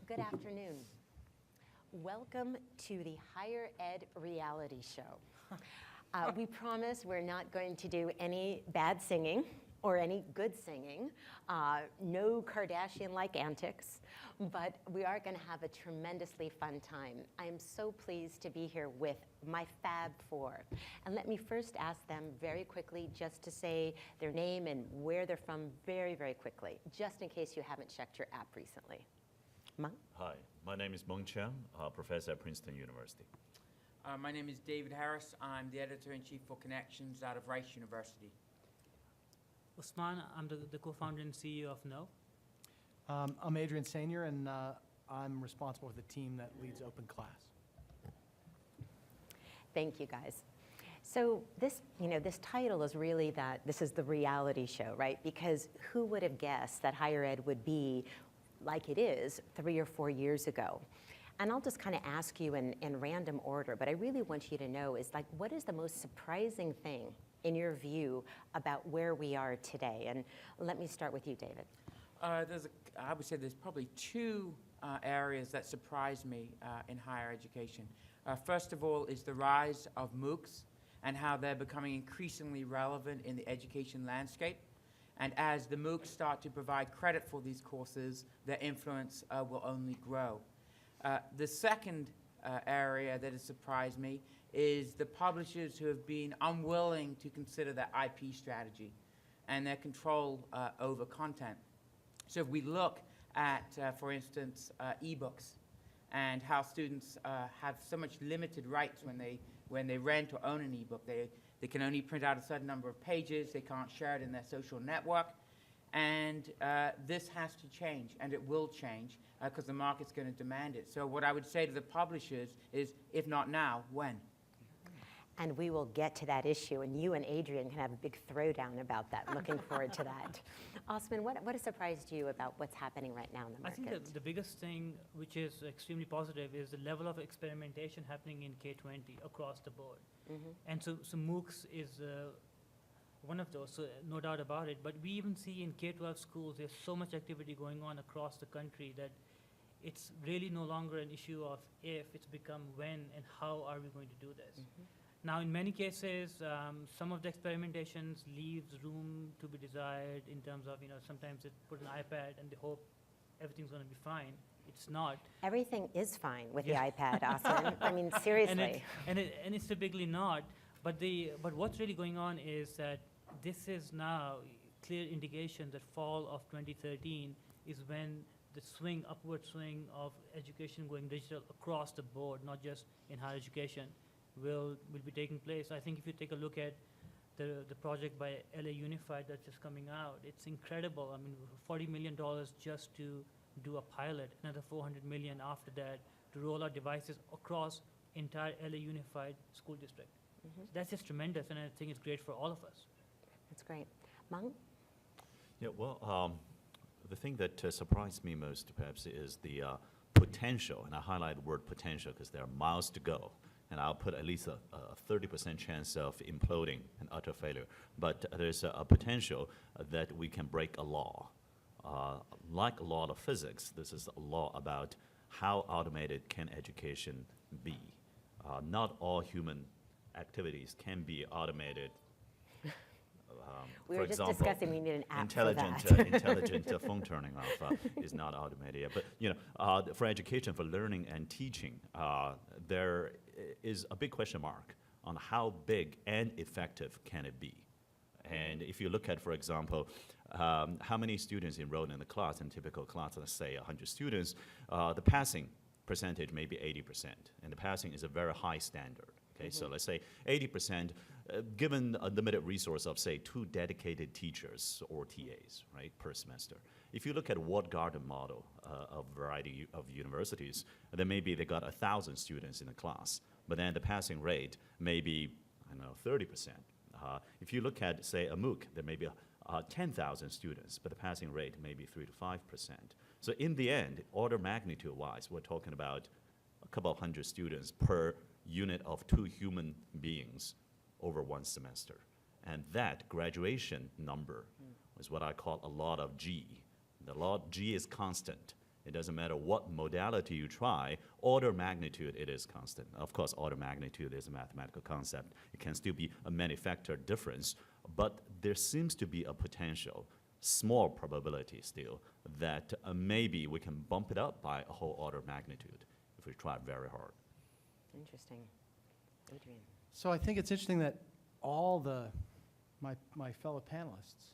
Good afternoon. Welcome to the Higher Ed Reality Show. We promise we're not going to do any bad singing or any good singing, no Kardashian-like antics, but we are going to have a tremendously fun time. I am so pleased to be here with my Fab Four. And let me first ask them very quickly just to say their name and where they're from very, very quickly, just in case you haven't checked your app recently. Meng? Hi, my name is Meng Chen, professor at Princeton University. My name is David Harris. I'm the editor-in-chief for Connections out of Rice University. Usman, I'm the co-founder and CEO of No. I'm Adrian Senior, and I'm responsible for the team that leads Open Class. Thank you, guys. So this title is really that this is the reality show, right? Because who would have guessed that higher ed would be like it is 3 or 4 years ago? And I'll just kind of ask you in random order, but I really want you to know is like, what is the most surprising thing in your view about where we are today? And let me start with you, David. I would say there's probably two areas that surprise me in higher education. First of all is the rise of MOOCs and how they're becoming increasingly relevant in the education landscape. And as the MOOCs start to provide credit for these courses, their influence will only grow. The second area that has surprised me is the publishers who have been unwilling to consider their IP strategy and their control over content. So if we look at, for instance, ebooks and how students have so much limited rights when they rent or own an ebook. They can only print out a certain number of pages. They can't share it in their social network. And this has to change, and it will change because the market's going to demand it. So what I would say to the publishers is, if not now, when? And we will get to that issue, and you and Adrian can have a big throwdown about that. Looking forward to that. Osman, what has surprised you about what's happening right now in the market? I think that the biggest thing, which is extremely positive, is the level of experimentation happening in K-20 across the board. Mm-hmm. And so MOOCs is one of those, so no doubt about it. But we even see in K-12 schools, there's so much activity going on across the country that it's really no longer an issue of if, it's become when and how are we going to do this. Mm-hmm. Now, in many cases, some of the experimentations leaves room to be desired in terms of, sometimes they put an iPad and they hope everything's going to be fine. It's not. Everything is fine with the iPad, Osman. I mean, seriously. And it's typically not. But what's really going on is that this is now clear indication that fall of 2013 is when the upward swing of education going digital across the board, not just in higher education, will be taking place. I think if you take a look at the project by LA Unified that's just coming out, it's incredible. I mean, $40 million just to do a pilot, another $400 million after that to roll out devices across entire LA Unified school district. Mm-hmm. So that's just tremendous, and I think it's great for all of us. That's great. Meng? Yeah, well, the thing that surprised me most perhaps is the potential, and I highlight the word potential because there are miles to go. And I'll put at least a 30% chance of imploding and utter failure. But there's a potential that we can break a law. Like a law of physics, this is a law about how automated can education be. Not all human activities can be automated. We were just discussing we need an app intelligent, for that. intelligent phone turning off is not automated. But for education, for learning and teaching, there is a big question mark on how big and effective can it be. And if you look at, for example, how many students enrolled in the class, in a typical class, let's say 100 students, the passing percentage may be 80%, and the passing is a very high standard. Okay, so let's say 80%, given a limited resource of, say, 2 dedicated teachers or TAs, right, per semester. If you look at Walled Garden model of a variety of universities, then maybe they got 1,000 students in a class, but then the passing rate may be, 30%. If you look at, say, a MOOC, there may be 10,000 students, but the passing rate may be 3 to 5%. So in the end, order magnitude-wise, we're talking about a couple of hundred students per unit of 2 human beings over 1 semester. And that graduation number is what I call a lot of G. The law G is constant. It doesn't matter what modality you try, order magnitude, it is constant. Of course, order magnitude is a mathematical concept. It can still be a manufactured difference, but there seems to be a potential, small probability still, that maybe we can bump it up by a whole order of magnitude if we try very hard. Interesting. Adrian. So I think it's interesting that all my fellow panelists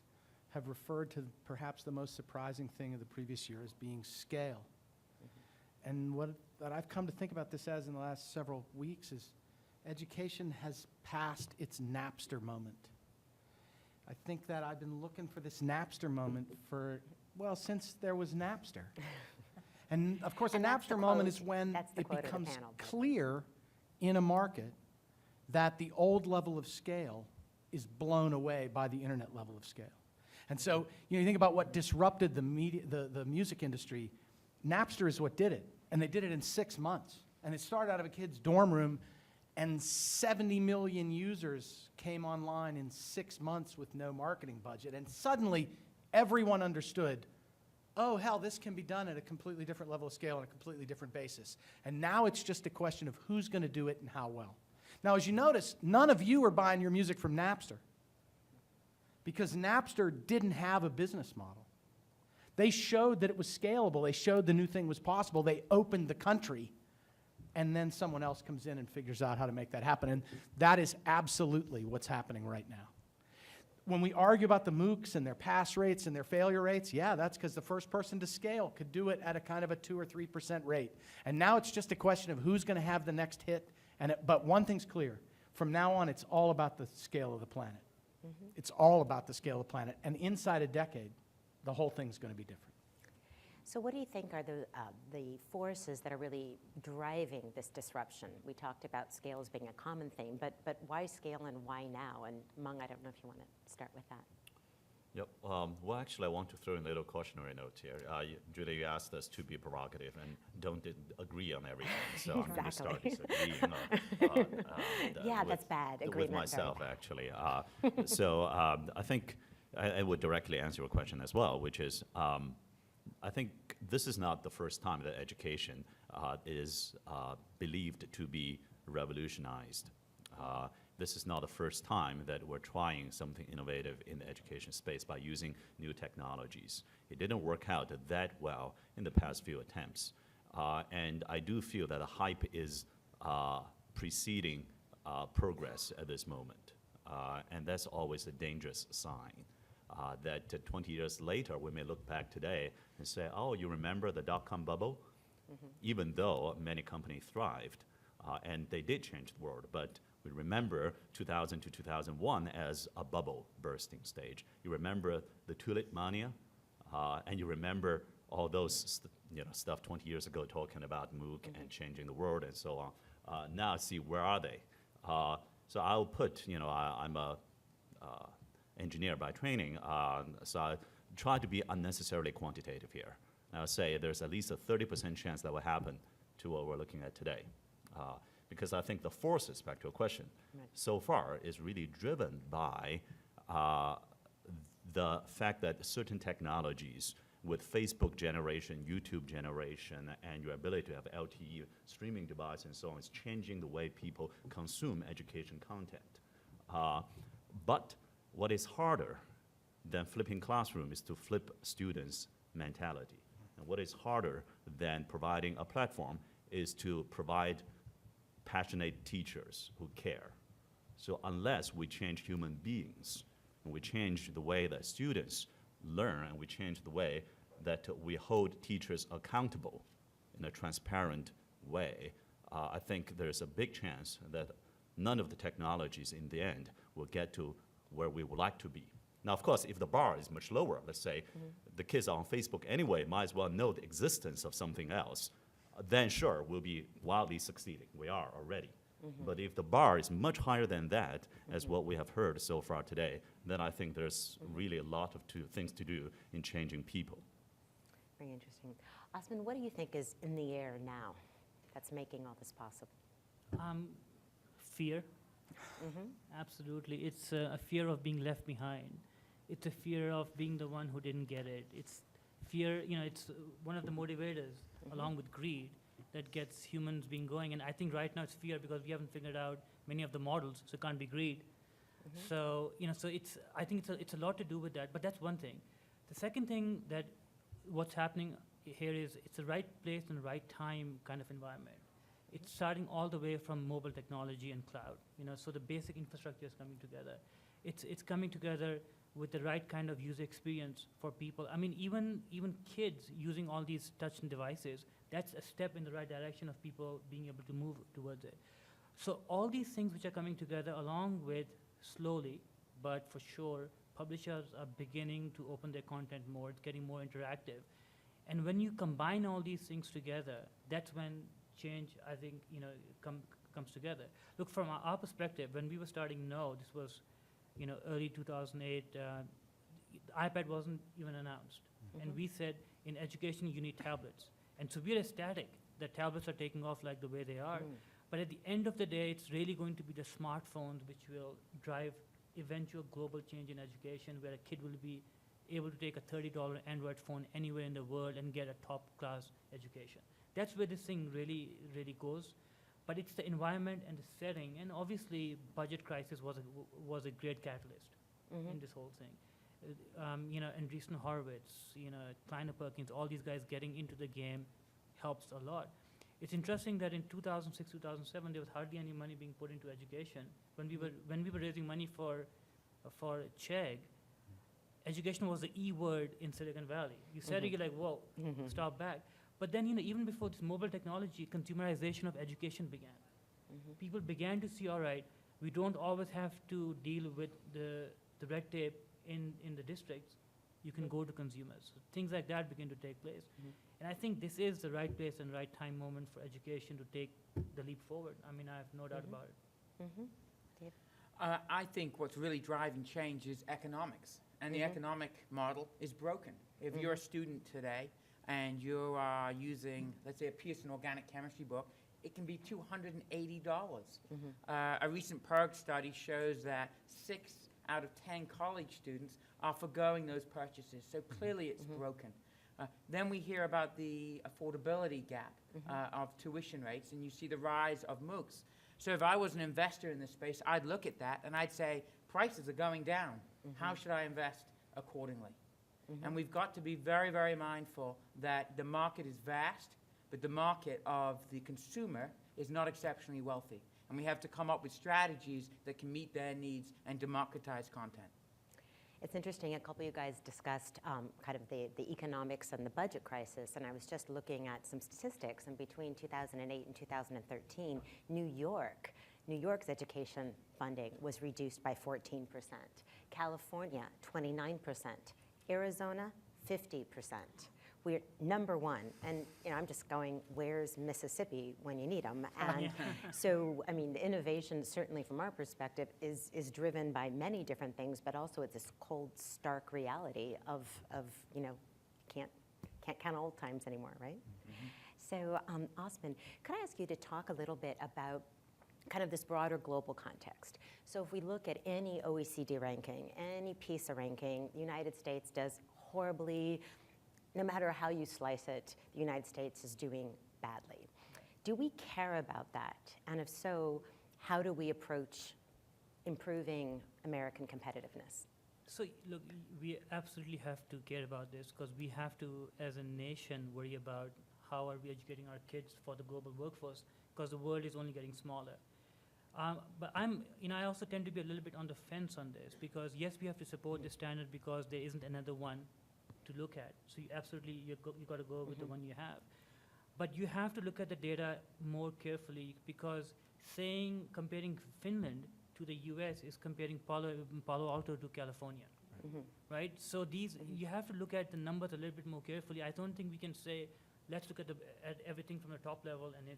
have referred to perhaps the most surprising thing of the previous year as being scale. And what I've come to think about this as in the last several weeks is education has passed its Napster moment. I think that I've been looking for this Napster moment for, well, since there was Napster. And of course, a And that's the Napster moment quote- is when that's the it quote of the becomes panel, but- clear in a market that the old level of scale is blown away by the internet level of scale. And so, you think about what disrupted the music industry. Napster is what did it, and they did it in 6 months. And it started out of a kid's dorm room, and 70 million users came online in 6 months with no marketing budget. And suddenly, everyone understood, oh, hell, this can be done at a completely different level of scale on a completely different basis. And now it's just a question of who's going to do it and how well. Now, as you notice, none of you are buying your music from Napster, because Napster didn't have a business model. They showed that it was scalable. They showed the new thing was possible. They opened the country, and then someone else comes in and figures out how to make that happen. And that is absolutely what's happening right now. When we argue about the MOOCs and their pass rates and their failure rates, yeah, that's because the first person to scale could do it at a kind of a 2 or 3% rate. And now it's just a question of who's going to have the next hit. But one thing's clear. From now on, it's all about the scale of the planet. It's all about the scale of the planet. And inside a decade, the whole thing's going to be different. So what do you think are the forces that are really driving this disruption? We talked about scale as being a common theme, but why scale and why now? And Meng, I don't know if you want to start with that. Yep. Well, actually, I want to throw in a little cautionary note here. Julie, you asked us to be provocative and don't agree on everything. So I'm going to start disagreeing. Yeah, that's bad. With Agreement, myself, sorry. actually. So I think I would directly answer your question as well, which is I think this is not the first time that education is believed to be revolutionized. This is not the first time that we're trying something innovative in the education space by using new technologies. It didn't work out that well in the past few attempts. And I do feel that the hype is preceding progress at this moment. And that's always a dangerous sign. That 20 years later, we may look back today and say, oh, you remember the dot-com bubble? Even though many companies thrived, and they did change the world, but we remember 2000 to 2001 as a bubble bursting stage. You remember the tulip mania, and you remember all those stuff 20 years ago talking about MOOC and changing the world and so on. Now see, where are they? So I'll put, I'm a engineer by training, so I try to be unnecessarily quantitative here. I'll say there's at least a 30% chance that will happen to what we're looking at today. Because I think the forces, back to your question, so far is really driven by the fact that certain technologies with Facebook generation, YouTube generation, and your ability to have LTE streaming device and so on is changing the way people consume education content. But what is harder than flipping classroom is to flip students' mentality. And what is harder than providing a platform is to provide passionate teachers who care. So unless we change human beings, and we change the way that students learn, and we change the way that we hold teachers accountable in a transparent way, I think there's a big chance that none of the technologies in the end will get to where we would like to be. Now, of course, if the bar is much lower, let's say the kids are on Facebook anyway, might as well know the existence of something else, then sure, we'll be wildly succeeding. We are already. But if the bar is much higher than that, as what we have heard so far today, then I think there's really a lot of things to do in changing people. Very interesting. Osman, what do you think is in the air now that's making all this possible? Fear. Absolutely. It's a fear of being left behind. It's a fear of being the one who didn't get it. It's fear, it's one of the motivators, along with greed, that gets humans being going. And I think right now it's fear because we haven't figured out many of the models, so it can't be greed. So, so I think it's a lot to do with that, but that's one thing. The second thing that what's happening here is it's the right place and the right time kind of environment. It's starting all the way from mobile technology and cloud, so the basic infrastructure is coming together. It's coming together with the right kind of user experience for people. I mean, even kids using all these touch devices, that's a step in the right direction of people being able to move towards it. So all these things which are coming together along with slowly, but for sure, publishers are beginning to open their content more, it's getting more interactive. And when you combine all these things together, that's when change, I think, comes together. Look, from our perspective, when we were starting No, this was, early 2008, the iPad wasn't even announced. And we said, in education, you need tablets. And so we're ecstatic that tablets are taking off like the way they are. But at the end of the day, it's really going to be the smartphones which will drive eventual global change in education, where a kid will be able to take a $30 Android phone anywhere in the world and get a top-class education. That's where this thing really, really goes. But it's the environment and the setting, and obviously budget crisis was a great catalyst in this whole thing. Andreessen Horowitz, Kleiner Perkins, all these guys getting into the game helps a lot. It's interesting that in 2006, 2007, there was hardly any money being put into education. When we were raising money for Chegg, education was the E word in Silicon Valley. You said it, you're like, whoa, stop back. But then, even before this mobile technology, consumerization of education began. People began to see, all right, we don't always have to deal with the red tape in the districts. You can go to consumers. So things like that begin to take place. And I think this is the right place and right time moment for education to take the leap forward. I mean, I have no doubt about it. Dave? I think what's really driving change is economics. And the economic model is broken. If you're a student today and you are using, let's say, a Pearson organic chemistry book, it can be $280. A recent PERG study shows that 6 out of 10 college students are forgoing those purchases. So clearly it's broken. Then we hear about the affordability gap of tuition rates, and you see the rise of MOOCs. So if I was an investor in this space, I'd look at that and I'd say, prices are going down. How should I invest accordingly? And we've got to be very, very mindful that the market is vast, but the market of the consumer is not exceptionally wealthy. And we have to come up with strategies that can meet their needs and democratize content. It's interesting, a couple of you guys discussed kind of the economics and the budget crisis, and I was just looking at some statistics, and between 2008 and 2013, New York's education funding was reduced by 14%, California, 29%, Arizona, 50%. We're number one, and I'm just going, where's Mississippi when you need them? And so, I mean, the innovation, certainly from our perspective, is driven by many different things, but also it's this cold, stark reality of can't count old times anymore, right? So, Osman, could I ask you to talk a little bit about kind of this broader global context? So if we look at any OECD ranking, any PISA ranking, the United States does horribly. No matter how you slice it, the United States is doing badly. Do we care about that? And if so, how do we approach improving American competitiveness? So look, we absolutely have to care about this because we have to, as a nation, worry about how are we educating our kids for the global workforce, because the world is only getting smaller. But I also tend to be a little bit on the fence on this, because yes, we have to support the standard because there isn't another one to look at. So you got to go with the one you have. But you have to look at the data more carefully, because comparing Finland to the US is comparing Palo Alto to California, right? So you have to look at the numbers a little bit more carefully. I don't think we can say, let's look at everything from the top level and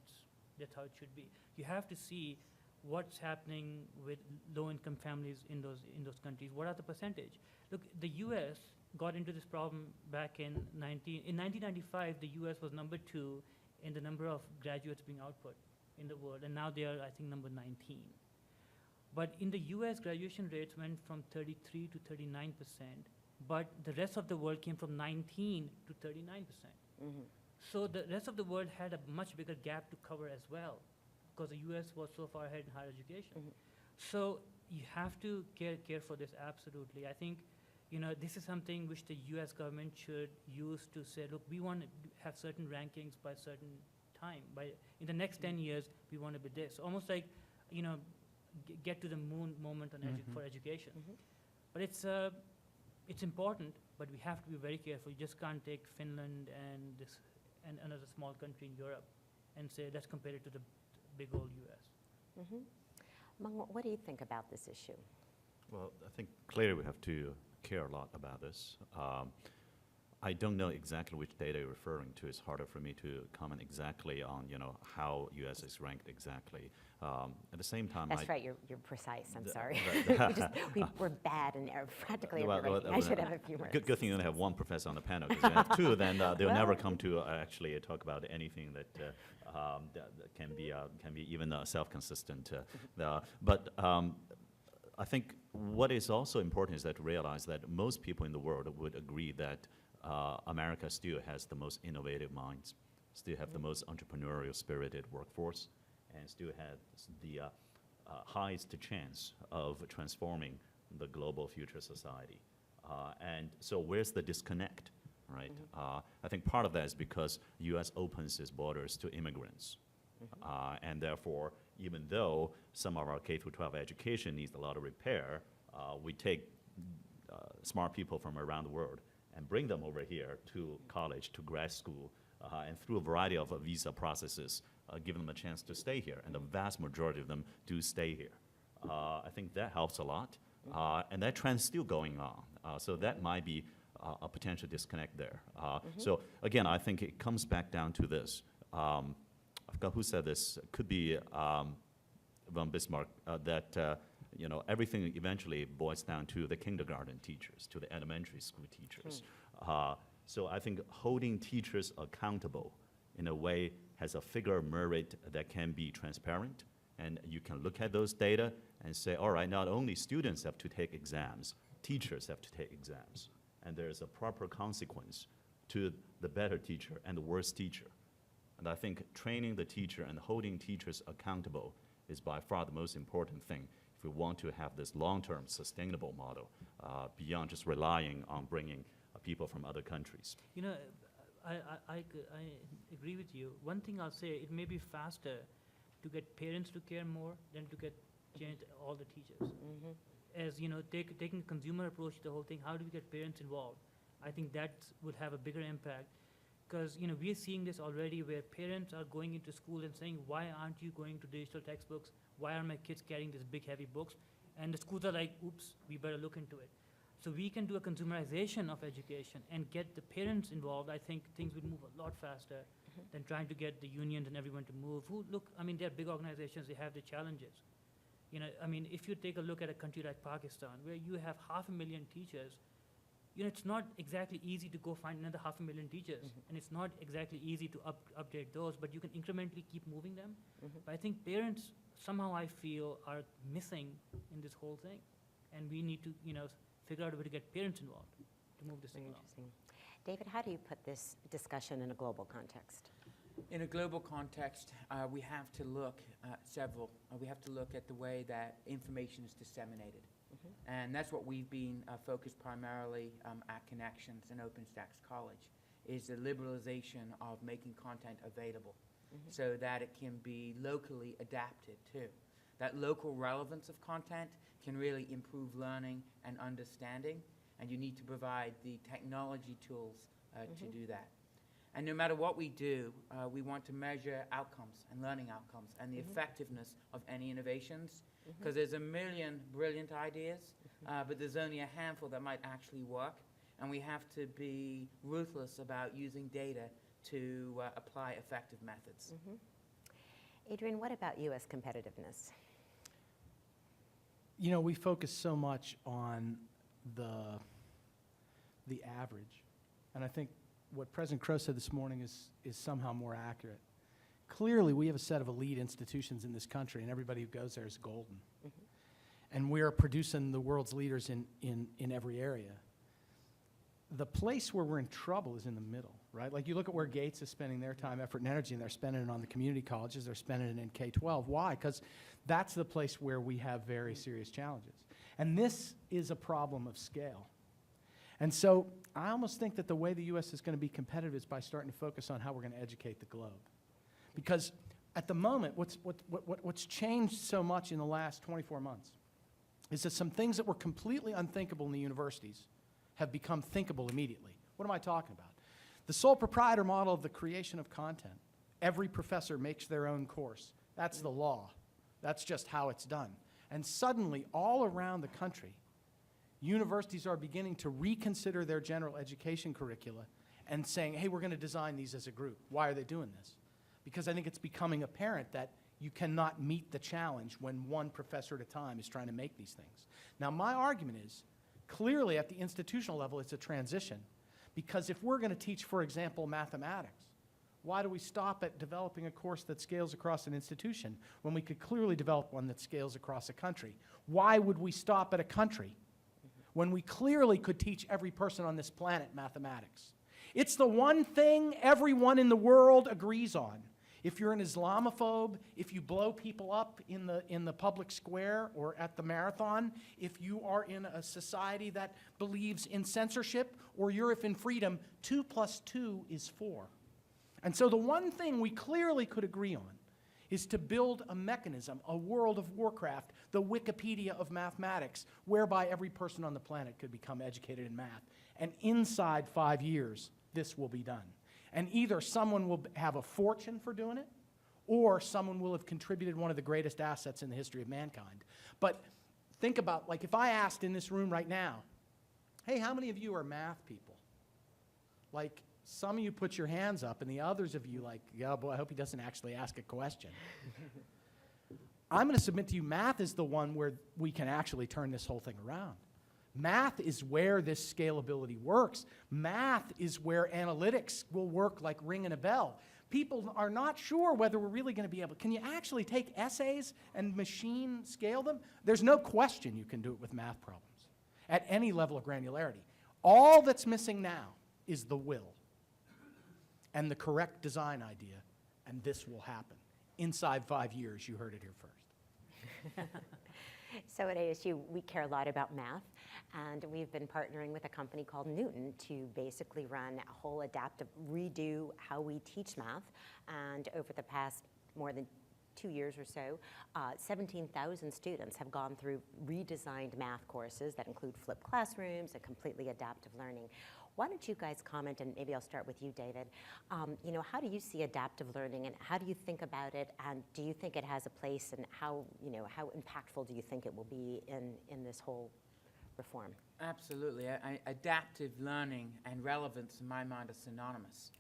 that's how it should be. You have to see what's happening with low-income families in those countries. What are the percentage? Look, the US got into this problem back in 1995. The US was number 2 in the number of graduates being output in the world, and now they are, I think, number 19. But in the US, graduation rates went from 33 to 39%, but the rest of the world came from 19 to 39%. So the rest of the world had a much bigger gap to cover as well, because the US was so far ahead in higher education. So you have to care for this, absolutely. I think, this is something which the US government should use to say, look, we want to have certain rankings by a certain time. In the next 10 years, we want to be this. Almost like, get to the moon moment on for education. But it's important, but we have to be very careful. You just can't take Finland and another small country in Europe and say, let's compare it to the big old US. Meng, what do you think about this issue? Well, I think clearly we have to care a lot about this. I don't know exactly which data you're referring to. It's harder for me to comment exactly on, how U.S. is ranked exactly. At the same time, That's right, you're precise, I'm sorry. the- We're bad in practically Well, every ranking. I should have a few more. Good thing you only have one professor on the panel, because if you have two, then they'll never come to actually talk about anything that can be even self-consistent. But I think what is also important is that to realize that most people in the world would agree that America still has the most innovative minds, still have the most entrepreneurial spirited workforce, and still has the highest chance of transforming the global future society. And so where's the disconnect, right? I think part of that is because U.S. opens its borders to immigrants. And therefore, even though some of our K-12 education needs a lot of repair, we take smart people from around the world and bring them over here to college, to grad school, and through a variety of visa processes, give them a chance to stay here. And the vast majority of them do stay here. I think that helps a lot. And that trend's still going on. So that might be a potential disconnect there. So again, I think it comes back down to this. I forgot who said this. It could be von Bismarck, that everything eventually boils down to the kindergarten teachers, to the elementary school teachers. So I think holding teachers accountable in a way has a figure of merit that can be transparent, and you can look at those data and say, all right, not only students have to take exams, teachers have to take exams, and there's a proper consequence to the better teacher and the worse teacher. And I think training the teacher and holding teachers accountable is by far the most important thing if we want to have this long-term sustainable model beyond just relying on bringing people from other countries. I agree with you. One thing I'll say, it may be faster to get parents to care more than to get change all the teachers. As taking a consumer approach to the whole thing, how do we get parents involved? I think that would have a bigger impact. Because we are seeing this already where parents are going into school and saying, why aren't you going to digital textbooks? Why are my kids carrying these big heavy books? And the schools are like, oops, we better look into it. So we can do a consumerization of education and get the parents involved. I think things would move a lot faster than trying to get the unions and everyone to move. They're big organizations, they have the challenges. If you take a look at a country like Pakistan, where you have 500,000 teachers, it's not exactly easy to go find another 500,000 teachers, and it's not exactly easy to update those, but you can incrementally keep moving them. But I think parents, somehow I feel, are missing in this whole thing, and we need to, figure out a way to get parents involved to move this thing along. Interesting. David, how do you put this discussion in a global context? In a global context, we have to look at we have to look at the way that information is disseminated. And that's what we've been focused primarily at Connections and OpenStax College, is the liberalization of making content available so that it can be locally adapted too. That local relevance of content can really improve learning and understanding, and you need to provide the technology tools to do that. And no matter what we do, we want to measure outcomes and learning outcomes and the effectiveness of any innovations, because there's a million brilliant ideas, but there's only a handful that might actually work, and we have to be ruthless about using data to apply effective methods. Adrian, what about U.S. competitiveness? We focus so much on the average, and I think what President Crow said this morning is somehow more accurate. Clearly, we have a set of elite institutions in this country, and everybody who goes there is golden. And we are producing the world's leaders in every area. the place where we're in trouble is in the middle, right? Like you look at where Gates is spending their time, effort, and energy, and they're spending it on the community colleges, they're spending it in K-12. Why? Because that's the place where we have very serious challenges. And this is a problem of scale. And so I almost think that the way the U.S. is going to be competitive is by starting to focus on how we're going to educate the globe. Because at the moment, what's changed so much in the last 24 months is that some things that were completely unthinkable in the universities have become thinkable immediately. What am I talking about? The sole proprietor model of the creation of content. Every professor makes their own course. That's the law. That's just how it's done. And suddenly, all around the country, universities are beginning to reconsider their general education curricula and saying, hey, we're going to design these as a group. Why are they doing this? Because I think it's becoming apparent that you cannot meet the challenge when one professor at a time is trying to make these things. Now, my argument is, clearly at the institutional level, it's a transition. Because if we're going to teach, for example, mathematics, why do we stop at developing a course that scales across an institution when we could clearly develop one that scales across a country? Why would we stop at a country when we clearly could teach every person on this planet mathematics? It's the one thing everyone in the world agrees on. If you're an Islamophobe, if you blow people up in the public square or at the marathon, if you are in a society that believes in censorship, or you're if in freedom, 2 + 2 is 4. And so the one thing we clearly could agree on is to build a mechanism, a World of Warcraft, the Wikipedia of mathematics, whereby every person on the planet could become educated in math. And inside 5 years, this will be done. And either someone will have a fortune for doing it, or someone will have contributed one of the greatest assets in the history of mankind. But think about, like, if I asked in this room right now, hey, how many of you are math people? Like, some of you put your hands up, and the others of you like, yeah, boy, I hope he doesn't actually ask a question. I'm going to submit to you, math is the one where we can actually turn this whole thing around. Math is where this scalability works. Math is where analytics will work like ringing a bell. People are not sure whether we're really going to be able, can you actually take essays and machine scale them? There's no question you can do it with math problems at any level of granularity. All that's missing now is the will and the correct design idea, and this will happen. Inside 5 years, you heard it here first. So at ASU, we care a lot about math, and we've been partnering with a company called Newton to basically run a whole adaptive redo how we teach math. And over the past more than 2 years or so, 17,000 students have gone through redesigned math courses that include flipped classrooms and completely adaptive learning. Why don't you guys comment, and maybe I'll start with you, David. You know, how do you see adaptive learning, and how do you think about it, and do you think it has a place, and how, you know, how impactful do you think it will be in this whole reform? Absolutely. Adaptive learning and relevance, in my mind, are synonymous.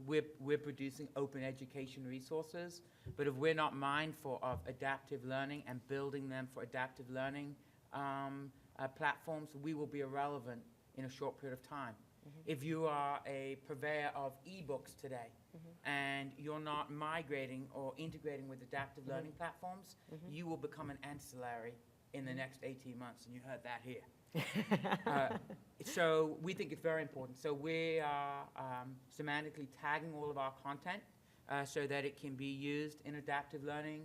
We're producing open education resources, but if we're not mindful of adaptive learning and building them for adaptive learning platforms, we will be irrelevant in a short period of time. Mm-hmm. If you are a purveyor of ebooks today, mm-hmm. and you're not migrating or integrating with adaptive mm-hmm. learning platforms, mm-hmm. you will become an ancillary in the next 18 months, and you heard that here. So we think it's very important. So we are semantically tagging all of our content so that it can be used in adaptive learning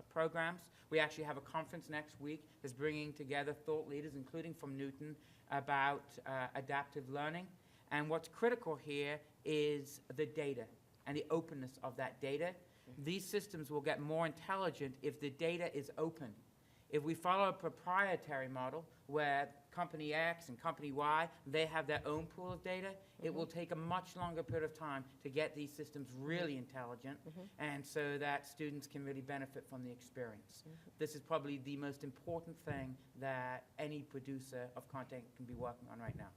programs. We actually have a conference next week that's bringing together thought leaders, including from Newton, about adaptive learning. And what's critical here is the data and the openness of that data. Mm-hmm. These systems will get more intelligent if the data is open. If we follow a proprietary model where company X and company Y, they have their own pool of data, mm-hmm. it will take a much longer period of time to get these systems really intelligent, mm-hmm. and so that students can really benefit from the experience. Mm-hmm. This is probably the most important thing that any producer of content can be working on right now.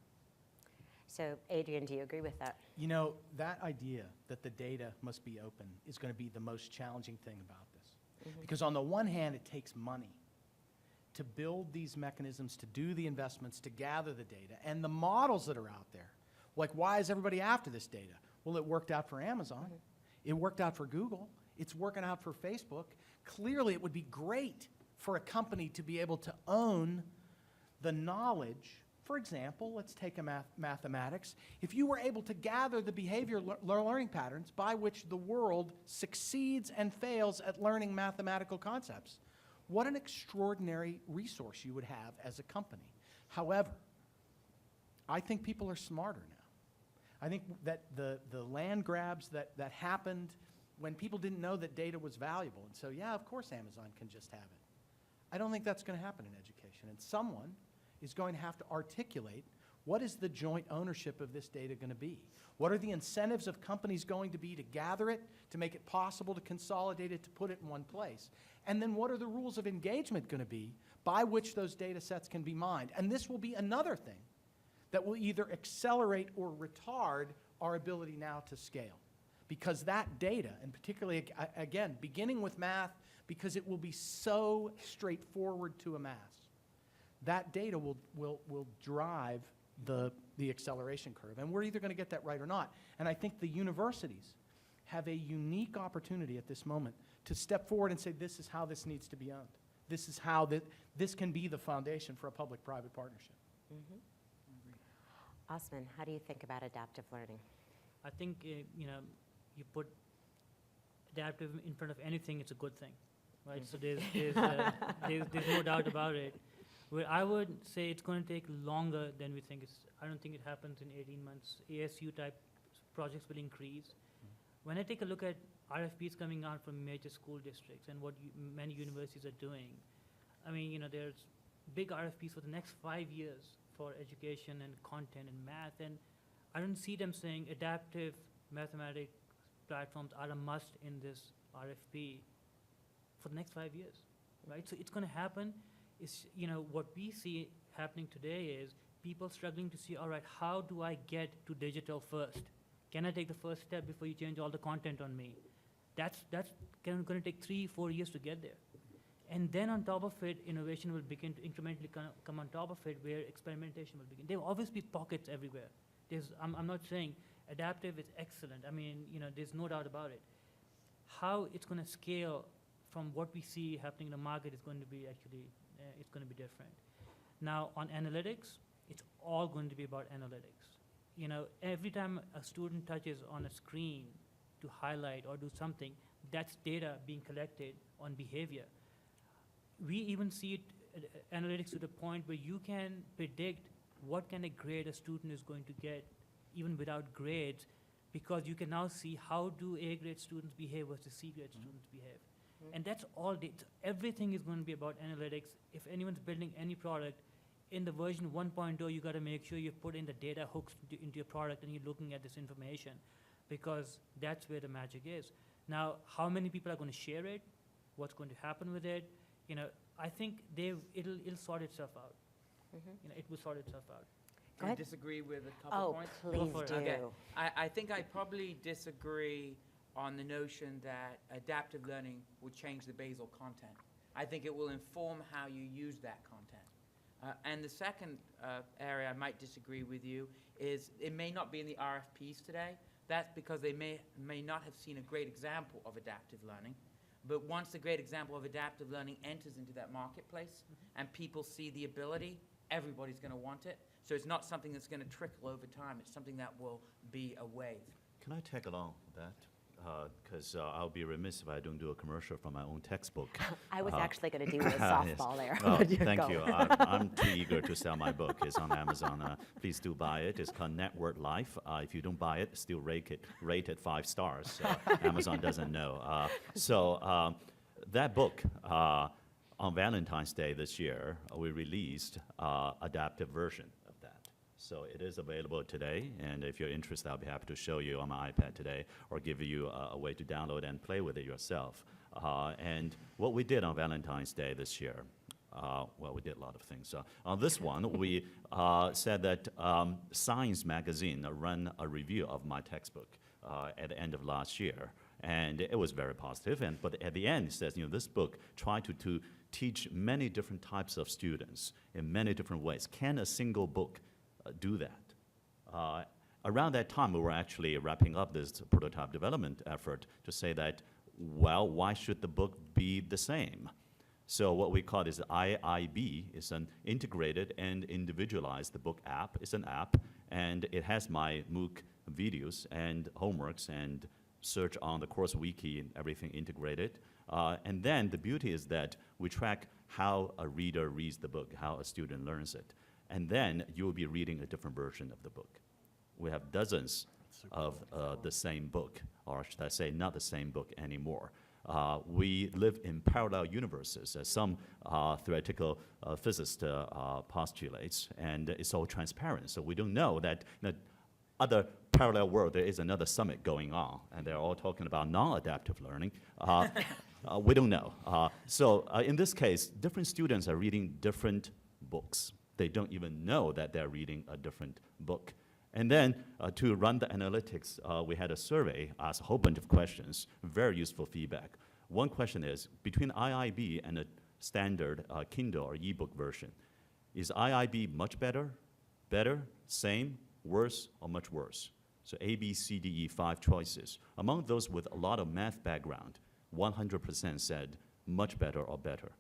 So, Adrian, do you agree with that? You know, that idea that the data must be open is going to be the most challenging thing about this. Mm-hmm. Because on the one hand, it takes money to build these mechanisms, to do the investments, to gather the data, and the models that are out there. Like, why is everybody after this data? Well, it worked out for Amazon. Mm-hmm. It worked out for Google. It's working out for Facebook. Clearly, it would be great for a company to be able to own the knowledge For example, let's take mathematics. If you were able to gather the behavior learning patterns by which the world succeeds and fails at learning mathematical concepts, what an extraordinary resource you would have as a company. However, I think people are smarter now. I think that the land grabs that happened when people didn't know that data was valuable, and so, yeah, of course Amazon can just have it. I don't think that's going to happen in education, and someone is going to have to articulate what is the joint ownership of this data going to be? What are the incentives of companies going to be to gather it, to make it possible to consolidate it, to put it in one place? And then what are the rules of engagement going to be by which those data sets can be mined? And this will be another thing that will either accelerate or retard our ability now to scale. Because that data, and particularly, again, beginning with math, because it will be so straightforward to amass, that data will drive the acceleration curve. And we're either going to get that right or not. And I think the universities have a unique opportunity at this moment to step forward and say, this is how this needs to be owned. This is how this can be the foundation for a public-private partnership. Osman, how do you think about adaptive learning? I think, you put adaptive in front of anything, it's a good thing, right? So there's no doubt about it. Where I would say it's going to take longer than we think. I don't think it happens in 18 months. ASU type projects will increase. When I take a look at RFPs coming out from major school districts and what many universities are doing, I mean, there's big RFPs for the next 5 years for education and content and math, and I don't see them saying adaptive mathematics platforms are a must in this RFP for the next 5 years, right? So it's going to happen. Is what we see happening today is people struggling to see, all right, how do I get to digital first? Can I take the first step before you change all the content on me? That's going to take 3-4 years to get there. And then on top of it, innovation will begin to incrementally come on top of it, where experimentation will begin. There will always be pockets everywhere. I'm not saying adaptive is excellent. I mean, there's no doubt about it. How it's going to scale from what we see happening in the market is going to be actually, it's going to be different. Now, on analytics, it's all going to be about analytics. Every time a student touches on a screen to highlight or do something, that's data being collected on behavior. We even see it, analytics to the point where you can predict what kind of grade a student is going to get even without grades, because you can now see how do A-grade students behave versus C-grade students behave. And that's all data. Everything is going to be about analytics. If anyone's building any product, in the version 1.0, you got to make sure you put in the data hooks into your product and you're looking at this information, because that's where the magic is. Now, how many people are going to share it? What's going to happen with it? I think it'll sort itself out. It will sort itself out. Go Can I ahead. disagree with a couple points? Please for it. do. Okay. I think I probably disagree on the notion that adaptive learning will change the basal content. I think it will inform how you use that content. And the second area I might disagree with you is it may not be in the RFPs today. That's because they may not have seen a great example of adaptive learning. But once a great example of adaptive learning enters into that marketplace and people see the ability, everybody's going to want it. So it's not something that's going to trickle over time. It's something that will be a wave. Can I tag along with that? Because I'll be remiss if I don't do a commercial from my own textbook. I was actually going to do a Yes. softball there. Oh, But thank go. you. I'm too eager to sell my book. It's on Amazon. Please do buy it. It's called Network Life. If you don't buy it, still rate it 5 stars. Amazon doesn't know. That book, on Valentine's Day this year, we released adaptive version of that. So it is available today, and if you're interested, I'll be happy to show you on my iPad today or give you a way to download and play with it yourself. And what we did on Valentine's Day this year, well, we did a lot of things. On this one, we said that Science Magazine ran a review of my textbook at the end of last year, and it was very positive. But at the end, it says, this book tried to teach many different types of students in many different ways. Can a single book do that? Around that time, we were actually wrapping up this prototype development effort to say that, well, why should the book be the same? So what we call is IIB, is an integrated and individualized book app. It's an app, and it has my MOOC videos and homeworks and search on the course wiki and everything integrated. And then the beauty is that we track how a reader reads the book, how a student learns it. And then you will be reading a different version of the book. We have dozens of the same book, or should I say not the same book anymore. We live in parallel universes, as some theoretical physicist postulates, and it's all transparent. So we don't know that in other parallel world there is another summit going on, and they're all talking about non-adaptive learning. We don't know. So in this case, different students are reading different books. They don't even know that they're reading a different book. And then to run the analytics, we had a survey, asked a whole bunch of questions, very useful feedback. One question is, between IIB and a standard Kindle or ebook version, is IIB much better, same, worse, or much worse? So A, B, C, D, E, 5 choices. Among those with a lot of math background, 100% said much better or better.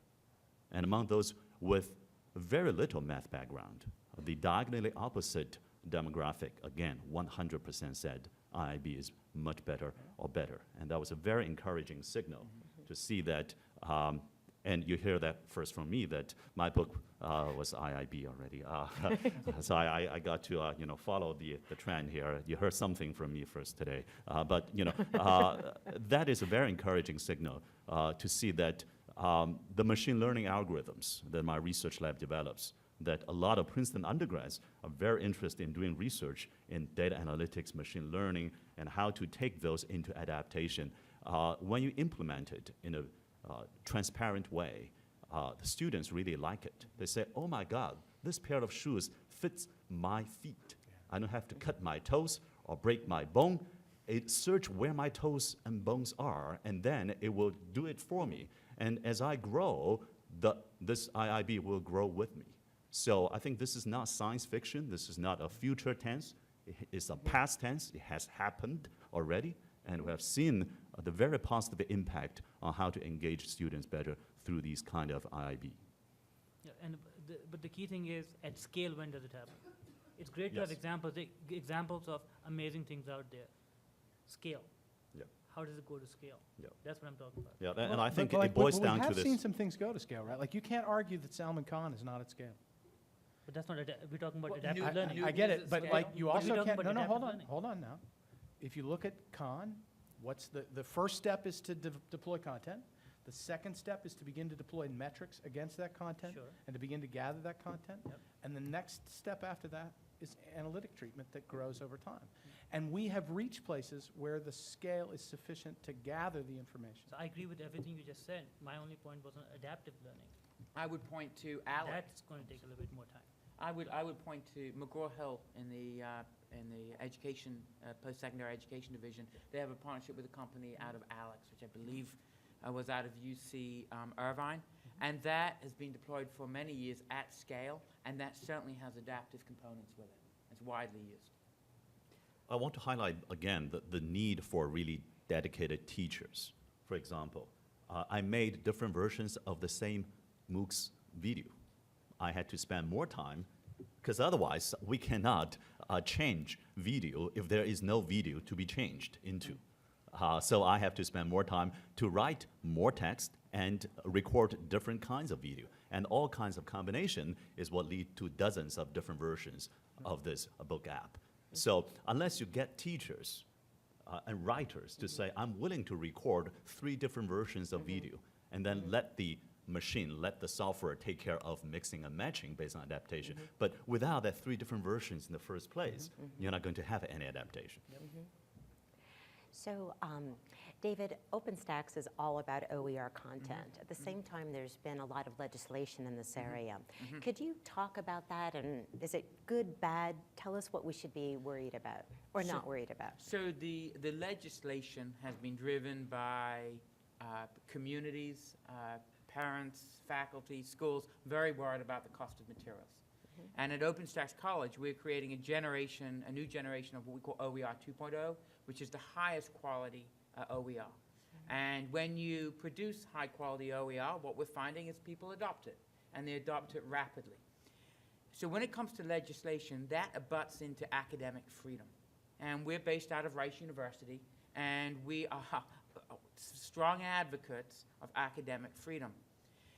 And among those with very little math background, the diagonally opposite demographic, again, 100% said IIB is much better or better. And that was a very encouraging signal to see that, and you hear that first from me, that my book was IIB already. So I got to follow the trend here. You heard something from me first today. But that is a very encouraging signal to see that the machine learning algorithms that my research lab develops, that a lot of Princeton undergrads are very interested in doing research in data analytics, machine learning, and how to take those into adaptation. When you implement it in a transparent way, the students really like it. They say, oh my God, this pair of shoes fits my feet. I don't have to cut my toes or break my bone. It search where my toes and bones are, and then it will do it for me. And as I grow, this IIB will grow with me. So I think this is not science fiction. This is not a future tense. It's a past tense. It has happened already. And we have seen the very positive impact on how to engage students better through these kind of IIB. Yeah, but the key thing is, at scale, when does it happen? It's great to have examples of amazing things out there. Scale. Yeah. How does it go to scale? Yeah. That's what I'm talking about. Yeah, and I think But it boils down we to have this. seen some things go to scale, right? Like you can't argue that Salman Khan is not at scale. But that's not, we're talking about Well, adaptive learning. I get Is it, it but scale? like you But we're also talking can't, about no, adaptive hold learning. on now. If you look at Khan, what's the first step is to deploy content. The second step is to begin to deploy metrics against that content Sure. and to begin to gather that content. Yep. And the next step after that is analytic treatment that grows over time. And we have reached places where the scale is sufficient to gather the information. So I agree with everything you just said. My only point was on adaptive learning. I would point to ALEC. That's going to take a little bit more time. I would point to McGraw-Hill in the education post-secondary education division. They have a partnership with a company out of ALEC, which I believe was out of UC Irvine, and that has been deployed for many years at scale, and that certainly has adaptive components with it. It's widely used. I want to highlight again the need for really dedicated teachers. For example, I made different versions of the same MOOCs video. I had to spend more time, because otherwise we cannot change video if there is no video to be changed into. So I have to spend more time to write more text and record different kinds of video. And all kinds of combination is what lead to dozens of different versions of this book app. So unless you get teachers and writers to say, I'm willing to record 3 different versions of video, and then let the machine, let the software take care of mixing and matching based on adaptation. But without that 3 different versions in the first place, you're not going to have any adaptation. So, David, OpenStax is all about OER content. At the same time, there's been a lot of legislation in this area. Could you talk about that, and is it good, bad? Tell us what we should be worried about or not worried about. So the legislation has been driven by communities, parents, faculty, schools, very worried about the cost of materials. And at OpenStax College, we're creating a new generation of what we call OER 2.0, which is the highest quality OER. And when you produce high-quality OER, what we're finding is people adopt it, and they adopt it rapidly. So when it comes to legislation, that abuts into academic freedom. And we're based out of Rice University, and we are strong advocates of academic freedom.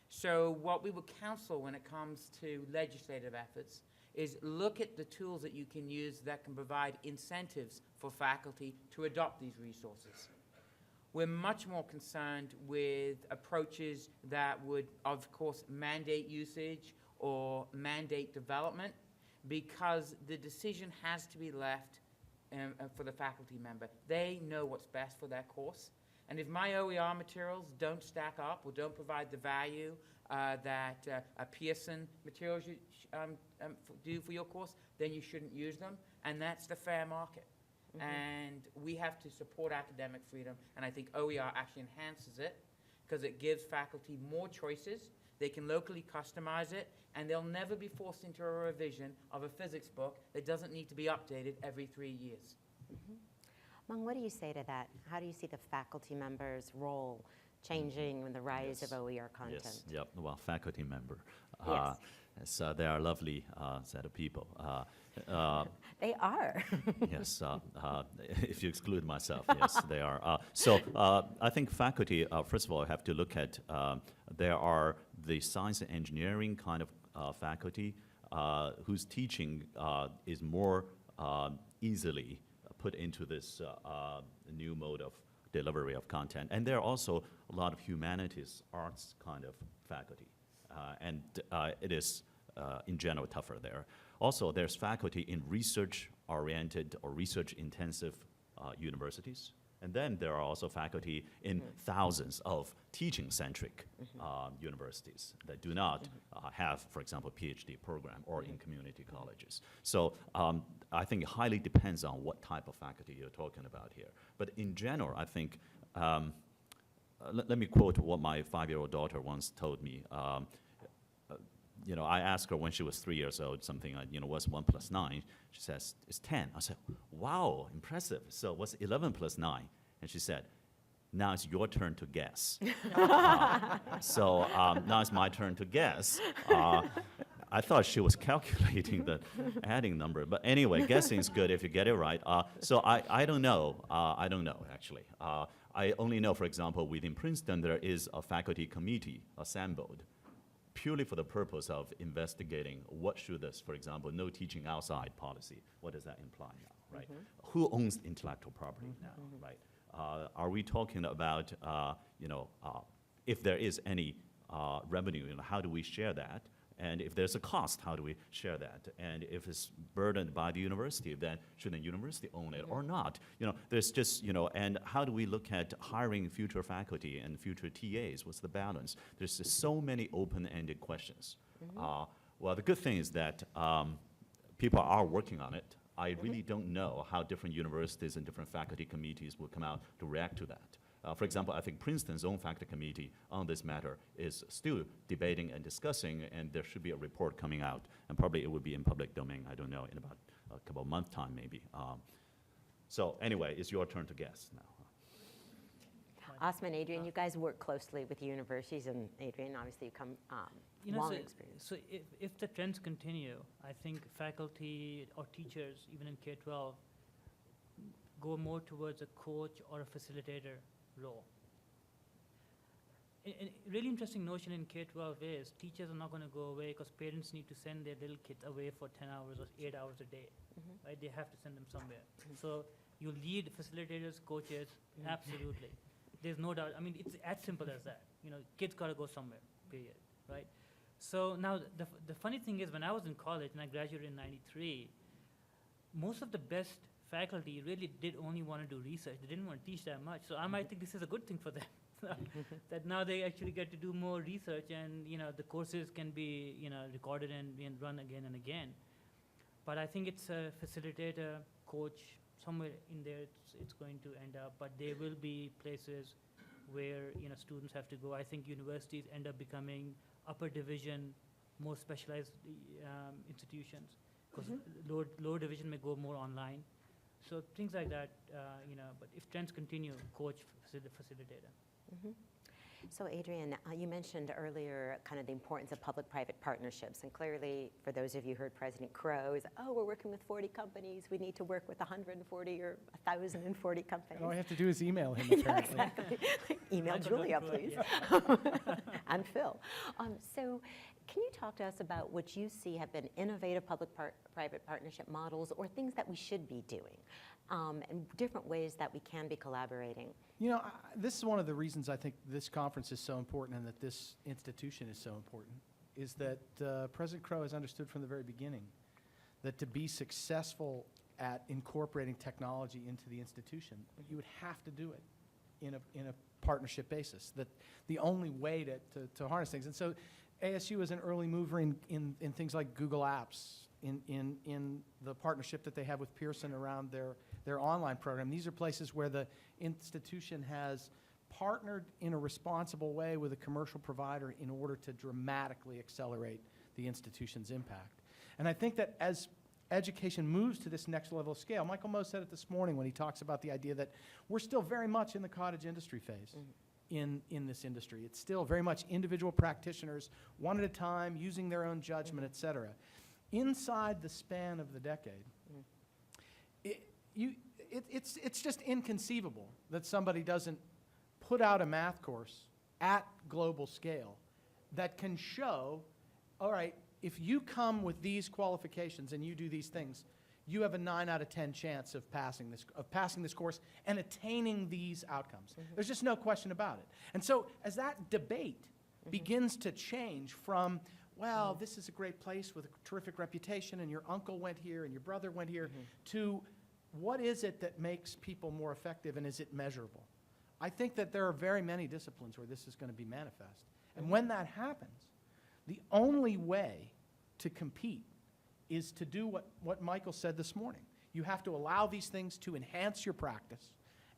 So what we would counsel when it comes to legislative efforts is look at the tools that you can use that can provide incentives for faculty to adopt these resources. We're much more concerned with approaches that would, of course, mandate usage or mandate development, because the decision has to be left for the faculty member. They know what's best for their course. And if my OER materials don't stack up or don't provide the value that Pearson materials do for your course, then you shouldn't use them, and that's the fair market. Mm-hmm. And we have to support academic freedom, and I think OER actually enhances it because it gives faculty more choices. They can locally customize it, and they'll never be forced into a revision of a physics book that doesn't need to be updated every 3 years. Mm-hmm. Meng, what do you say to that? How do you see the faculty members' role changing with the rise of OER content? Yes, yep. Well, faculty member. Yes. So they are a lovely set of people. They are. Yes, if you exclude myself, yes, they are. I think faculty, first of all, have to look at, there are the science and engineering kind of faculty whose teaching is more easily put into this new mode of delivery of content. And there are also a lot of humanities, arts kind of faculty. And it is, in general, tougher there. Also, there's faculty in research-oriented or research-intensive universities. And then there are also faculty in thousands of teaching-centric universities that do not have, for example, a PhD program or in community colleges. So I think it highly depends on what type of faculty you're talking about here. But in general, I think, let me quote what my 5-year-old daughter once told me. You know, I asked her when she was 3 years old, something like, you know, what's 1 + 9? She says, it's 10. I said, wow, impressive. So what's 11 + 9? And she said, now it's your turn to guess. So now it's my turn to guess. I thought she was calculating the adding number. But anyway, guessing is good if you get it right. So I don't know. I don't know, actually. I only know, for example, within Princeton, there is a faculty committee assembled purely for the purpose of investigating what should this, for example, no teaching outside policy, what does that imply now, right? Who owns intellectual property now, right? Are we talking about, you know, if there is any revenue, you know, how do we share that? And if there's a cost, how do we share that? And if it's burdened by the university, then should the university own it or not? You know, there's just, you know, and how do we look at hiring future faculty and future TAs? What's the balance? There's just so many open-ended questions. Well, the good thing is that people are working on it. I really don't know how different universities and different faculty committees will come out to react to that. For example, I think Princeton's own faculty committee on this matter is still debating and discussing, and there should be a report coming out, and probably it will be in public domain, I don't know, in about a couple of months' time maybe. So anyway, it's your turn to guess now. Osman and Adrian, you guys work closely with universities, and Adrian, obviously you come You know, long so, experience. so if the trends continue, I think faculty or teachers, even in K-12, go more towards a coach or a facilitator role. A really interesting notion in K-12 is teachers are not going to go away because parents need to send their little kids away for 10 hours or 8 hours a day, right? They have to send them somewhere. So you lead facilitators, coaches, absolutely. There's no doubt. I mean, it's as simple as that. You know, kids got to go somewhere, period, right? So now the funny thing is when I was in college and I graduated in '93, most of the best faculty really did only want to do research. They didn't want to teach that much. So I might think this is a good thing for them, that now they actually get to do more research, and you know the courses can be recorded and run again and again. But I think it's a facilitator, coach, somewhere in there it's going to end up. But there will be places where students have to go. I think universities end up becoming upper division, more specialized institutions, because lower division may go more online. So things like that, but if trends continue, coach, facilitator. So Adrian, you mentioned earlier kind of the importance of public-private partnerships, and clearly for those of you who heard President Crow is, we're working with 40 companies, we need to work with 140 or 1,040 companies. All I have to do is email him, Yeah, apparently. exactly. Email And Julia, Phil, please. And Phil. So can you talk to us about what you see have been innovative public-private partnership models or things that we should be doing, and different ways that we can be collaborating? This is one of the reasons I think this conference is so important and that this institution is so important, is that President Crow has understood from the very beginning that to be successful at incorporating technology into the institution, you would have to do it in a partnership basis, that the only way to harness things. And so ASU is an early mover in things like Google Apps, in the partnership that they have with Pearson around their online program. These are places where the institution has partnered in a responsible way with a commercial provider in order to dramatically accelerate the institution's impact. And I think that as education moves to this next level of scale, Michael Moe said it this morning when he talks about the idea that we're still very much in the cottage industry phase. In this industry. It's still very much individual practitioners, one at a time, using their own judgment, et cetera. Inside the span of the decade, it's just inconceivable that somebody doesn't put out a math course at global scale that can show, all right, if you come with these qualifications and you do these things, you have a 9 out of 10 chance of passing this course and attaining these outcomes. There's just no question about it. And so as that debate begins to change from, well, this is a great place with a terrific reputation and your uncle went here and your brother went here, to what is it that makes people more effective and is it measurable? I think that there are very many disciplines where this is going to be manifest. And when that happens, the only way to compete is to do what Michael said this morning. You have to allow these things to enhance your practice,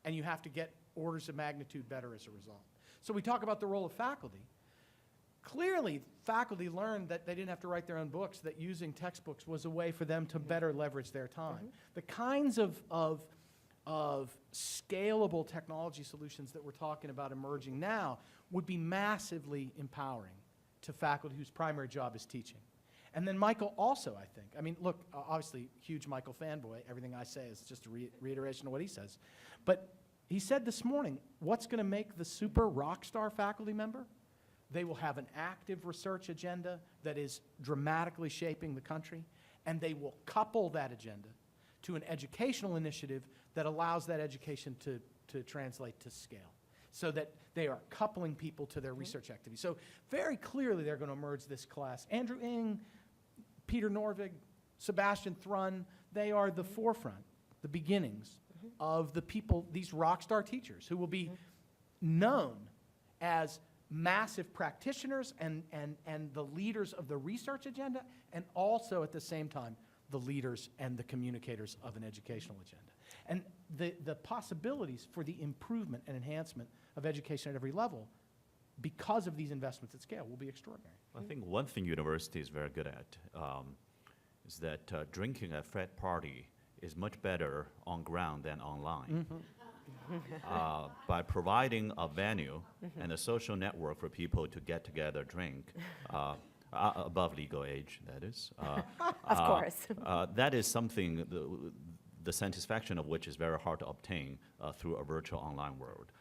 and you have to get orders of magnitude better as a result. So we talk about the role of faculty. Clearly, faculty learned that they didn't have to write their own books, that using textbooks was a way for them to better leverage their time. The kinds of scalable technology solutions that we're talking about emerging now would be massively empowering to faculty whose primary job is teaching. And then Michael also, I think, I mean, look, obviously, huge Michael fanboy. Everything I say is just a reiteration of what he says. But he said this morning, what's going to make the super rock star faculty member? They will have an active research agenda that is dramatically shaping the country, and they will couple that agenda to an educational initiative that allows that education to translate to scale, so that they are coupling people to their research activity. So very clearly they're going to emerge this class. Andrew Ng, Peter Norvig, Sebastian Thrun, they are the forefront, the beginnings of the people, these rock star teachers who will be known as massive practitioners and the leaders of the research agenda, and also at the same time the leaders and the communicators of an educational agenda. And the possibilities for the improvement and enhancement of education at every level because of these investments at scale will be extraordinary. I think one thing university is very good at is that drinking at frat party is much better on ground than online. By providing a venue and a social network for people to get together, drink, above legal age, that is. Of course. That is something, the satisfaction of which is very hard to obtain through a virtual online world.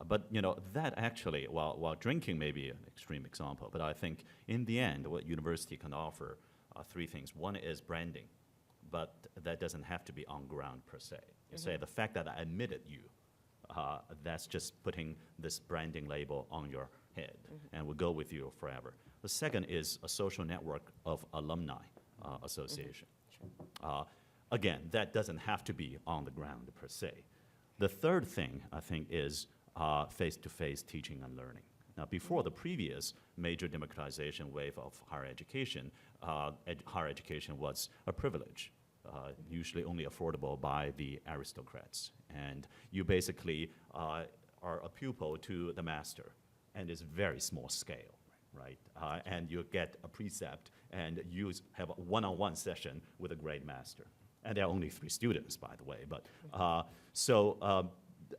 But that actually, while drinking may be an extreme example, but I think in the end, what university can offer are three things. One is branding, but that doesn't have to be on ground per se. You say the fact that I admitted you, that's just putting this branding label on your head and will go with you forever. The second is a social network of alumni association. Again, that doesn't have to be on the ground per se. The third thing, I think, is face-to-face teaching and learning. Now, before the previous major democratization wave of higher education, higher education was a privilege, usually only affordable by the aristocrats. And you basically are a pupil to the master, and it's very small scale, right? And you get a precept, and you have a one-on-one session with a great master. And there are only 3 students, by the way. But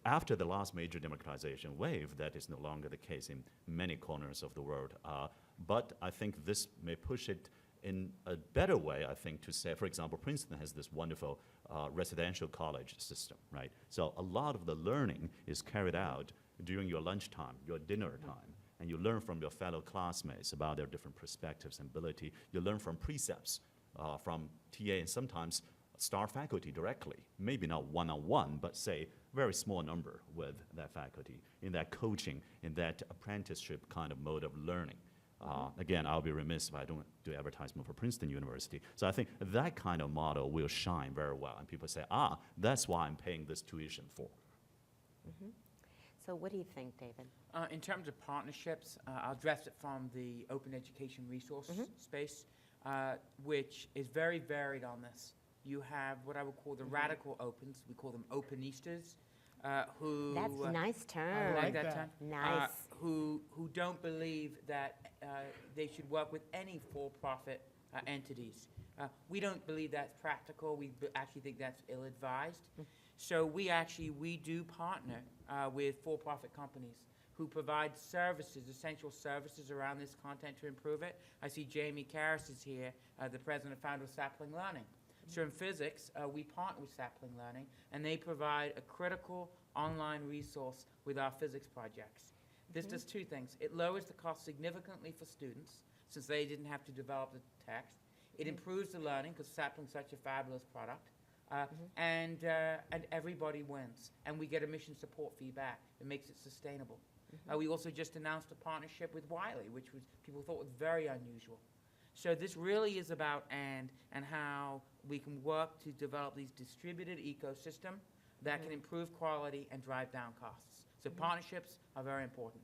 after the last major democratization wave, that is no longer the case in many corners of the world. But I think this may push it in a better way, I think, to say, for example, Princeton has this wonderful residential college system, right? So a lot of the learning is carried out during your lunchtime, your dinner time, and you learn from your fellow classmates about their different perspectives and ability. You learn from precepts from TA and sometimes star faculty directly, maybe not one-on-one, but say very small number with that faculty in that coaching, in that apprenticeship kind of mode of learning. Again, I'll be remiss if I don't do advertisement for Princeton University. So I think that kind of model will shine very well, and people say, that's why I'm paying this tuition for. So what do you think, David? In terms of partnerships, I'll address it from the open education resource space, which is very varied on this. You have what I would call the radical opens. We call them openistas, who... That's a nice term. I like that term. Nice. Who don't believe that they should work with any for-profit entities. We don't believe that's practical. We actually think that's ill-advised. So we do partner with for-profit companies who provide services, essential services around this content to improve it. I see Jamie Karras is here, the president and founder of Sapling Learning. So in physics, we partner with Sapling Learning, and they provide a critical online resource with our physics projects. This does 2 things. It lowers the cost significantly for students, since they didn't have to develop the text. It improves the learning, because Sapling's such a fabulous product. And everybody wins. And we get a mission support feedback. It makes it sustainable. We also just announced a partnership with Wiley, which people thought was very unusual. So this really is about and how we can work to develop these distributed ecosystem that can improve quality and drive down costs. So partnerships are very important.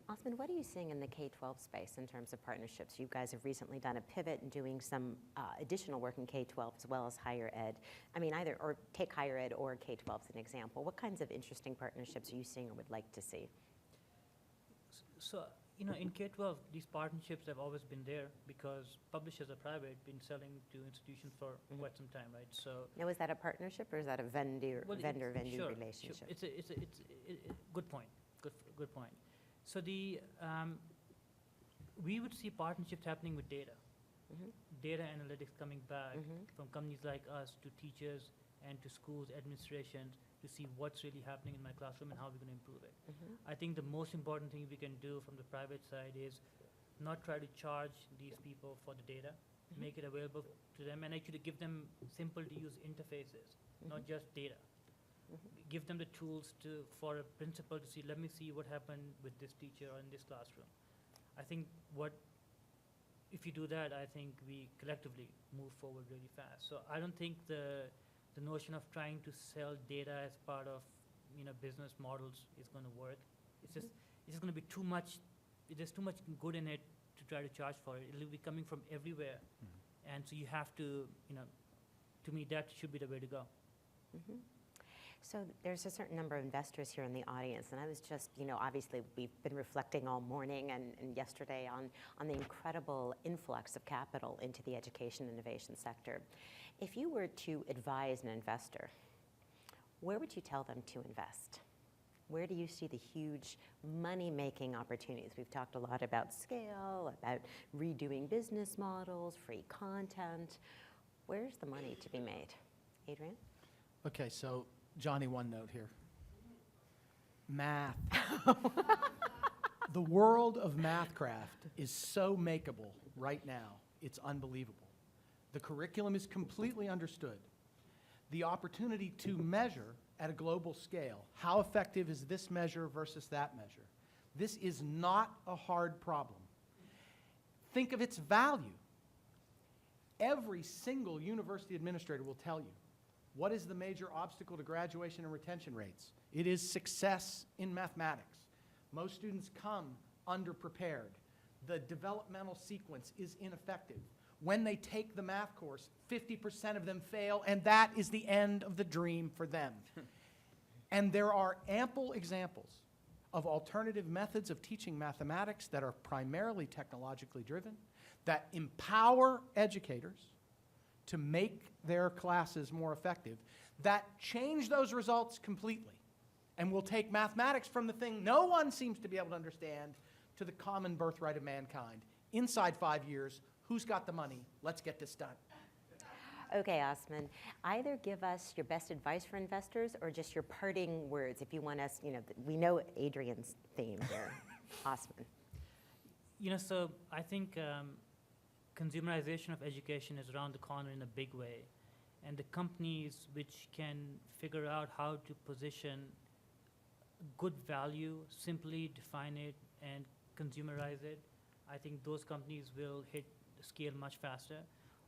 Osman, what are you seeing in the K-12 space in terms of partnerships? You guys have recently done a pivot and doing some additional work in K-12 as well as higher ed. I mean, or take higher ed or K-12 as an example. What kinds of interesting partnerships are you seeing or would like to see? So, in K-12, these partnerships have always been there because publishers are private, been selling to institutions for quite some time, right? So now, is that a partnership or is that a vendor-vendor sure, relationship? Sure. It's a good point. Good point. So we would see partnerships happening with data, data analytics coming back from companies like us to teachers and to schools, administrations, to see what's really happening in my classroom and how we're going to improve it. I think the most important thing we can do from the private side is not try to charge these people for the data, make it available to them, and actually give them simple-to-use interfaces, not just data. Give them the tools for a principal to see, let me see what happened with this teacher or in this classroom. I think if you do that, I think we collectively move forward really fast. So I don't think the notion of trying to sell data as part of business models is going to work. It's just going to be too much. There's too much good in it to try to charge for it. It'll be coming from everywhere, and so you have to to me that should be the way to go. So there's a certain number of investors here in the audience, and I was just, obviously we've been reflecting all morning and yesterday on the incredible influx of capital into the education innovation sector. If you were to advise an investor, where would you tell them to invest? Where do you see the huge money-making opportunities? We've talked a lot about scale, about redoing business models, free content. Where's the money to be made? Adrian? Okay, so Johnny, one note here. Math. The world of Mathcraft is so makeable right now. It's unbelievable. The curriculum is completely understood. The opportunity to measure at a global scale, how effective is this measure versus that measure? This is not a hard problem. Think of its value. Every single university administrator will tell you, what is the major obstacle to graduation and retention rates? It is success in mathematics. Most students come underprepared. The developmental sequence is ineffective. When they take the math course, 50% of them fail, and that is the end of the dream for them. And there are ample examples of alternative methods of teaching mathematics that are primarily technologically driven, that empower educators to make their classes more effective that change those results completely and will take mathematics from the thing no one seems to be able to understand to the common birthright of mankind. Inside 5 years, who's got the money? Let's get this done. Okay, Osman, either give us your best advice for investors or just your parting words if you want us, we know Adrian's theme here. Osman. So I think consumerization of education is around the corner in a big way. And the companies which can figure out how to position good value, simply define it, and consumerize it, I think those companies will hit the scale much faster.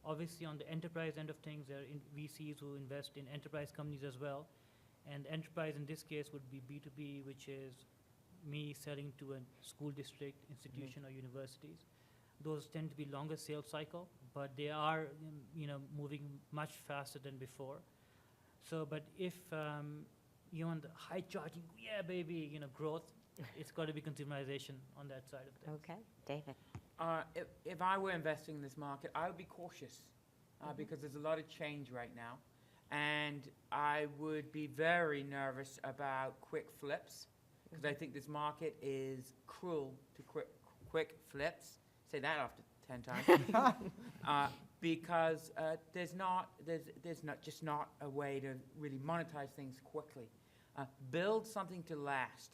Obviously, on the enterprise end of things, there are VCs who invest in enterprise companies as well. And enterprise in this case would be B2B, which is me selling to a school district, institution, or universities. Those tend to be longer sales cycle, but they are, moving much faster than before. So, but if you want the high charging, yeah, baby, growth, it's got to be consumerization on that side of things. Okay, David. If I were investing in this market, I would be cautious because there's a lot of change right now. And I would be very nervous about quick flips because I think this market is cruel to quick flips. Say that after 10 times. Because there's not a way to really monetize things quickly. Build something to last.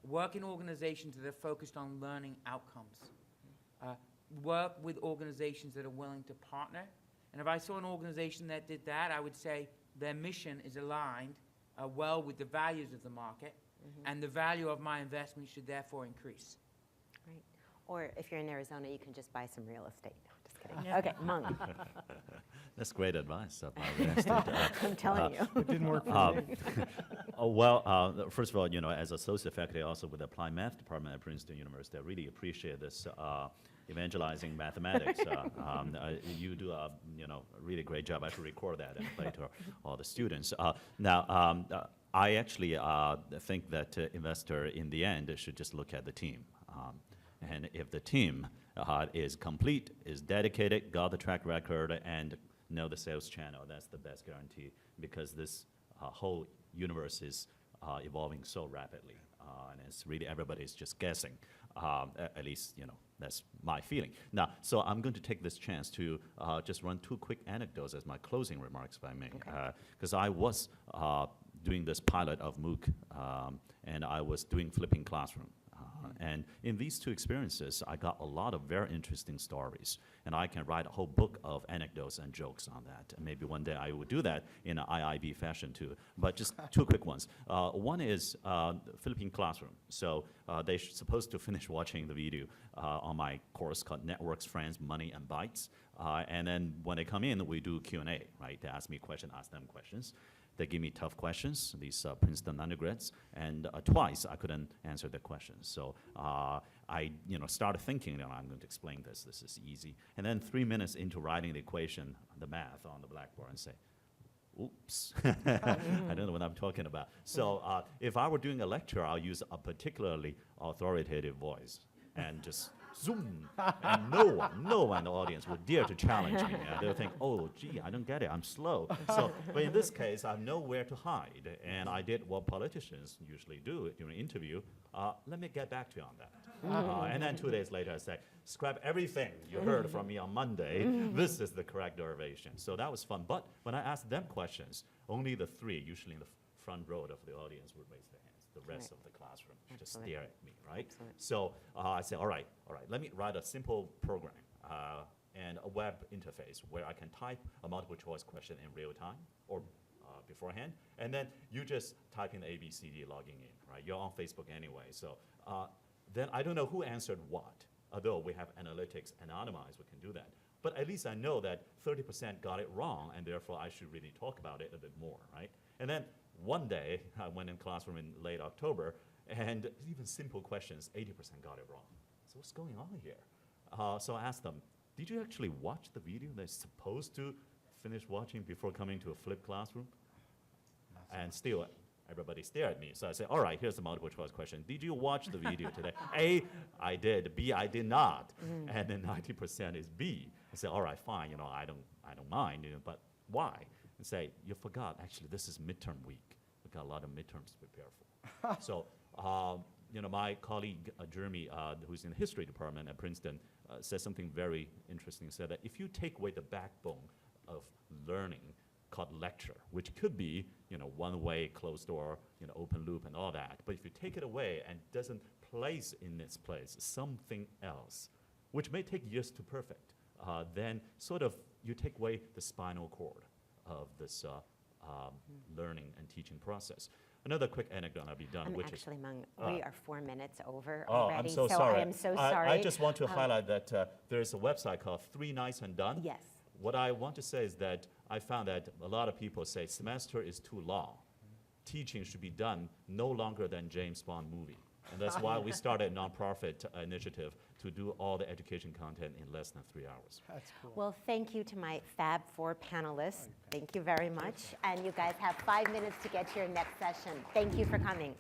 Work in organizations that are focused on learning outcomes. Work with organizations that are willing to partner. And if I saw an organization that did that, I would say their mission is aligned well with the values of the market, and the value of my investment should therefore increase. Right. Or if you're in Arizona, you can just buy some real estate. No, just kidding. Yeah. Okay, Monk. That's great advice about real estate. I'm telling you. It didn't work for me. First of all, as associate faculty also with the applied math department at Princeton University, I really appreciate this evangelizing mathematics. You do a really great job. I should record that and play to all the students. I actually think that investor in the end should just look at the team. And if the team is complete, is dedicated, got the track record, and know the sales channel, that's the best guarantee because this whole universe is evolving so rapidly. And it's really everybody's just guessing. At least, that's my feeling. Now, so I'm going to take this chance to just run 2 quick anecdotes as my closing remarks, if I may. Because I was doing this pilot of MOOC, and I was doing flipping classroom. And in these 2 experiences, I got a lot of very interesting stories. And I can write a whole book of anecdotes and jokes on that. And maybe one day I will do that in an IIB fashion too. But just 2 quick ones. One is Philippine classroom. So they're supposed to finish watching the video on my course called Networks, Friends, Money, and Bytes. And then when they come in, we do Q&A, right? They ask me questions, ask them questions. They give me tough questions, these Princeton undergrads, and twice I couldn't answer the questions. So I started thinking, I'm going to explain this. This is easy. And then 3 minutes into writing the equation, the math on the blackboard, and say, oops, I don't know what I'm talking about. So if I were doing a lecture, I'll use a particularly authoritative voice and just zoom, and no one in the audience would dare to challenge me. They'll think, oh, gee, I don't get it, I'm slow. So, but in this case, I have nowhere to hide, and I did what politicians usually do during an interview. Let me get back to you on that. And then 2 days later, I say, scrap everything you heard from me on Monday. This is the correct derivation. So that was fun. But when I asked them questions, only the 3, usually in the front row of the audience, would raise their hands. The rest of the classroom just stare at me, right? Excellent. So I said, all right, let me write a simple program and a web interface where I can type a multiple choice question in real time or beforehand, and then you just type in ABCD logging in, right? You're on Facebook anyway, so then I don't know who answered what, although we have analytics anonymized, we can do that. But at least I know that 30% got it wrong, and therefore I should really talk about it a bit more, right? And then one day, I went in classroom in late October, and even simple questions, 80% got it wrong. So what's going on here? So I asked them, did you actually watch the video they're supposed to finish watching before coming to a flipped classroom? And still, Everybody stare at me. So I say, all right, here's the multiple choice question. Did you watch the video today? A, I did. B, I did not. And then 90% is B. I say, all right, fine, I don't mind, but why? And say, you forgot, actually, this is midterm week. We got a lot of midterms to prepare for. So, my colleague, Jeremy, who's in the history department at Princeton, said something very interesting. He said that if you take away the backbone of learning called lecture, which could be, one way, closed door, open loop and all that, but if you take it away and doesn't place in its place something else, which may take years to perfect, then sort of you take away the spinal cord of this learning and teaching process. Another quick anecdote, I'll be done, which is... Actually, Meng, we are 4 minutes over Oh, already. I'm so sorry. I am so sorry. I just want to highlight that there is a website called 3 Nights and Done. Yes. What I want to say is that I found that a lot of people say semester is too long. Teaching should be done no longer than James Bond movie. And that's why we started a nonprofit initiative to do all the education content in less than 3 hours. That's cool. Well, thank you to my Fab 4 panelists. Thank you very much. And you guys have 5 minutes to get to your next session. Thank you for coming.